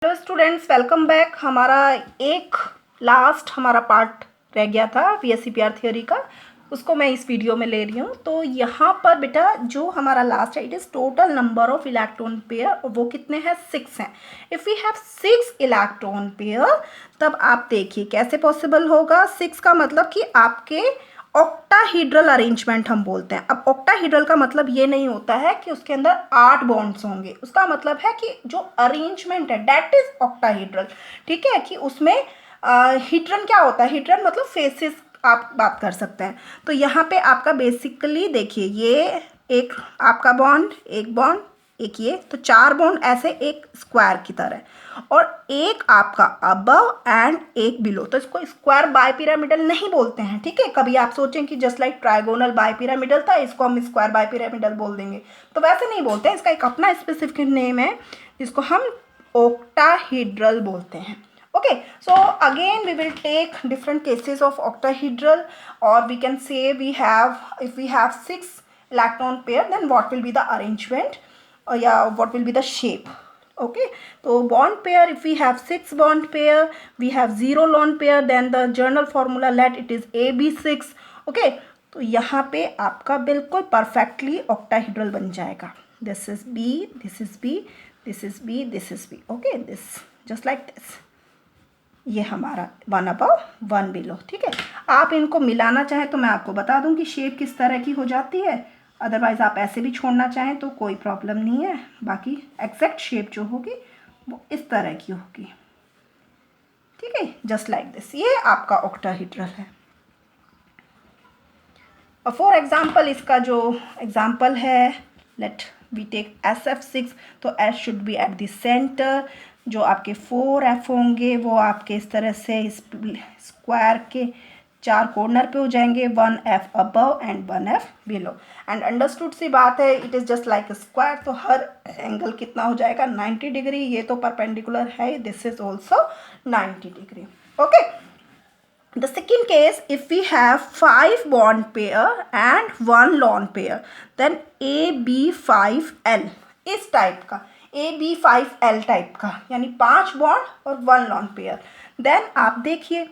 Hello students, welcome back. हमारा part रह गया था वीएससीपीआर थ्योरी का, उसको मैं इस वीडियो में ले रही हूँ। तो यहाँ पर बेटा जो हमारा लास्ट है, it is total number of electron pair, और वो कितने हैं? 6 हैं। If we have 6 electron pair, तब आप देखिए कैसे पॉसिबल होगा। 6 का मतलब कि आपके ऑक्टाहीड्रल अरेंजमेंट हम बोलते हैं। अब ऑक्टाहीड्रल का मतलब ये नहीं होता है कि उसके अंदर 8 बॉन्ड्स होंगे, उसका मतलब है कि जो अरेंजमेंट है दैट इज ऑक्टाहीड्रल। ठीक है, कि उसमें हीड्रन क्या होता है? हीड्रन मतलब फेसेस आप बात कर सकते हैं। तो यहाँ पे आपका बेसिकली देखिए, ये एक आपका बॉन्ड, एक बॉन्ड, एक ये, तो 4 बॉन्ड ऐसे एक स्क्वायर की तरह, और एक आपका अबव एंड एक बिलो। तो इसको स्क्वायर बाय पिरामिडल नहीं बोलते हैं। ठीक है, कभी आप सोचें कि just like trigonal bipyramidal था, इसको हम स्क्वायर बाय पिरामिडल बोल देंगे, तो वैसे नहीं बोलते हैं। इसका एक अपना स्पेसिफिक नेम है जिसको हम octahedral बोलते हैं। Okay, so again we will take different cases of octahedral, or we can say if we have 6 electron pair, then what will be the arrangement, or what will be the shape. Okay, so bond pair, if we have 6 bond pair, we have 0 lone pair, then the general formula let it is AB6. Okay, तो यहाँ पे आपका बिल्कुल perfectly octahedral बन जाएगा। This is B, this is B, this is B, this is B. Okay, this just like this. ये हमारा 1 above 1 below. ठीक है, आप इनको मिलाना चाहें तो मैं आपको बता दूं कि शेप किस तरह की हो जाती है। अदरवाइज आप ऐसे भी छोड़ना चाहें तो कोई प्रॉब्लम नहीं है। बाकी एग्जैक्ट शेप जो होगी वो इस तरह की होगी। ठीक है, जस्ट लाइक दिस। ये आपका ऑक्टाहीड्रल है। और फॉर एग्जाम्पल, इसका जो एग्जाम्पल है, लेट वी टेक SF6, तो S should be at the centre. जो आपके 4F होंगे वो आपके इस तरह से इस स्क्वायर के 4 कॉर्नर पे हो जाएंगे, 1F अबव एंड 1F बिलो। एंड अंडरस्टूड सी बात है, it is just like square, तो हर एंगल कितना हो जाएगा? 90 डिग्री। ये तो परपेंडिकुलर है, this is also 90 degree. Okay, the second case, if we have 5 bond pair and 1 lone pair, then AB5L इस टाइप का, AB5L टाइप का, यानी 5 बॉन्ड और 1 लॉन पेयर। देन आप देखिए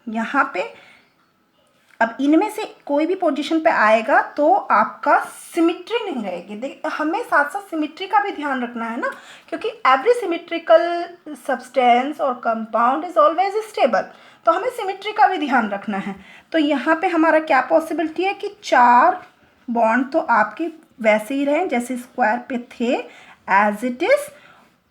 यहाँ पे, अब इनमें से कोई भी पोजीशन पे आएगा तो आपका सिमिट्री नहीं रहेगी। देखिए, हमें साथ साथ सिमिट्री का भी ध्यान रखना है ना, क्योंकि एवरी सिमिट्रिकल सब्सटेंस और कंपाउंड इज ऑलवेज स्टेबल, तो हमें सिमिट्री का भी ध्यान रखना है। तो यहाँ पे हमारा क्या पॉसिबिलिटी है कि 4 बॉन्ड तो आपके वैसे ही रहें जैसे स्क्वायर पे थे, as it is.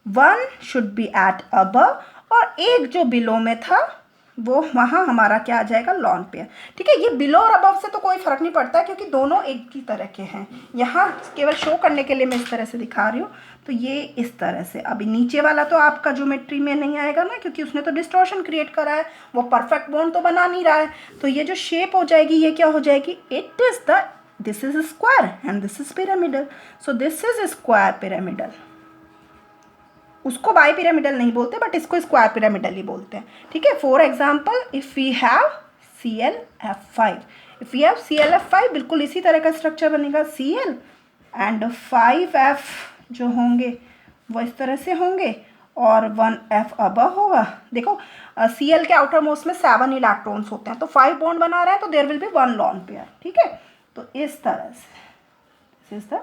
1 should be at above, और एक जो बिलो में था वो वहाँ हमारा क्या आ जाएगा? Lawn pair. ठीक है, ये बिलो और अबव से तो कोई फर्क नहीं पड़ता है, क्योंकि दोनों एक ही तरह के हैं। यहाँ केवल शो करने के लिए मैं इस तरह से दिखा रही हूँ। तो ये इस तरह से, अभी नीचे वाला तो आपका ज्योमेट्री में नहीं आएगा ना, क्योंकि उसने तो डिस्टॉर्शन क्रिएट करा है, वो परफेक्ट बॉन्ड तो बना नहीं रहा है। तो ये जो शेप हो जाएगी, ये क्या हो जाएगी? It is the, this is square and this is pyramidal, so this is square pyramidal. उसको बाई पिरामिडल नहीं बोलते, बट इसको स्क्वायर पिरामिडल ही बोलते हैं। ठीक है, for example, if we have ClF5, if we have ClF5, बिल्कुल इसी तरह का स्ट्रक्चर बनेगा, Cl एंड 5F जो होंगे वो इस तरह से होंगे, और 1F अबव होगा। देखो, Cl के आउटर मोस्ट में 7 इलेक्ट्रॉन्स होते हैं, तो 5 बॉन्ड बना रहे हैं, तो there will be 1 lone pair. ठीक है, तो इस तरह से this is the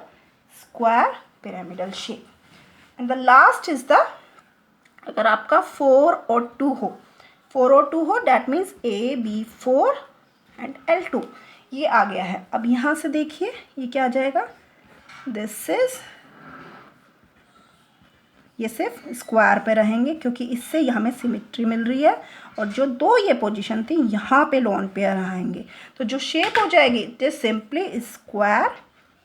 square pyramidal shape. And the last is the, अगर आपका 4 और 2 हो, 4 और 2 हो, that means AB4 and L2, ये आ गया है। अब यहाँ से देखिए ये क्या आ जाएगा? दिस इज, ये सिर्फ स्क्वायर पे रहेंगे क्योंकि इससे हमें सिमिट्री मिल रही है, और जो 2 ये पोजीशन थी यहाँ पे लॉन पेयर आएंगे, तो जो शेप हो जाएगी it is simply square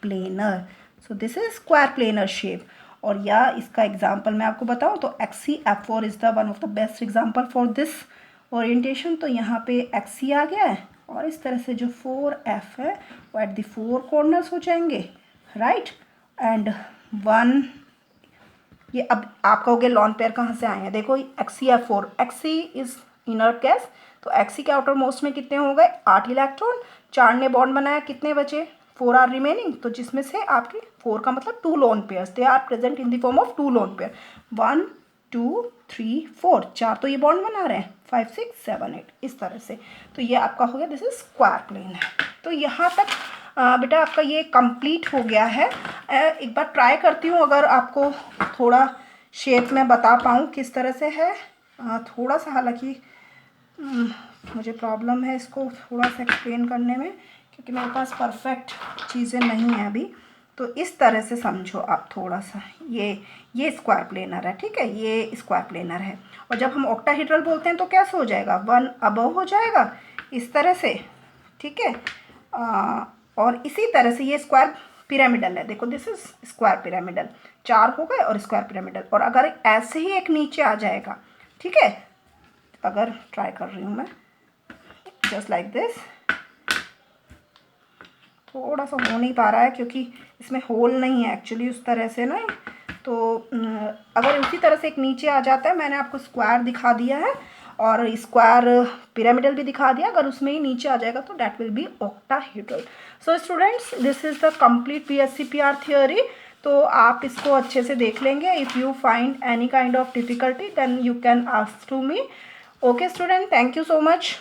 planar. So this is square planar shape. और या इसका एग्जाम्पल मैं आपको बताऊँ तो XCF4 is the one of the best example for this orientation. तो यहाँ पे XC आ गया है, और इस तरह से जो 4F है वो एट द 4 कॉर्नर्स हो जाएंगे, राइट। एंड 1, ये अब आप कहोगे लॉन पेयर कहाँ से आए हैं? देखो, XCF4, XC is inert gas, तो XC के आउटर मोस्ट में कितने हो गए? 8 इलेक्ट्रॉन। 4 ने बॉन्ड बनाया, कितने बचे? 4 आर रिमेनिंग, तो जिसमें से आपकी 4 का मतलब 2 lone pairs, they are present in the form of 2 lone pair, 1 2 3 4, 4 तो ये बॉन्ड बना रहे हैं, 5 6 7 8 इस तरह से। तो ये आपका हो गया, दिस इज स्क्वायर प्लेन है। तो यहाँ तक बेटा आपका ये कंप्लीट हो गया है। एक बार ट्राई करती हूँ अगर आपको थोड़ा शेप में बता पाऊँ किस तरह से है। थोड़ा सा हालांकि मुझे प्रॉब्लम है इसको थोड़ा सा एक्सप्लेन करने में, क्योंकि मेरे पास परफेक्ट चीज़ें नहीं हैं अभी। तो इस तरह से समझो आप थोड़ा सा, ये स्क्वायर प्लेनर है, ठीक है, ये स्क्वायर प्लेनर है। और जब हम ऑक्टाहेड्रल बोलते हैं तो कैसे हो जाएगा, 1 अबव हो जाएगा इस तरह से, ठीक है। और इसी तरह से ये स्क्वायर पिरामिडल है, देखो दिस इज स्क्वायर पिरामिडल, 4 हो गए और स्क्वायर पिरामिडल। और अगर ऐसे ही एक नीचे आ जाएगा, ठीक है, अगर ट्राई कर रही हूँ मैं जस्ट लाइक दिस, थोड़ा सा हो नहीं पा रहा है क्योंकि इसमें होल नहीं है एक्चुअली उस तरह से ना। तो अगर उसी तरह से एक नीचे आ जाता है, मैंने आपको स्क्वायर दिखा दिया है और स्क्वायर पिरामिडल भी दिखा दिया, अगर उसमें ही नीचे आ जाएगा तो that will be octahedral. So students, this is the complete PSCPR theory. तो आप इसको अच्छे से देख लेंगे। If you find any kind of difficulty then you can ask to me. Okay student, thank you so much.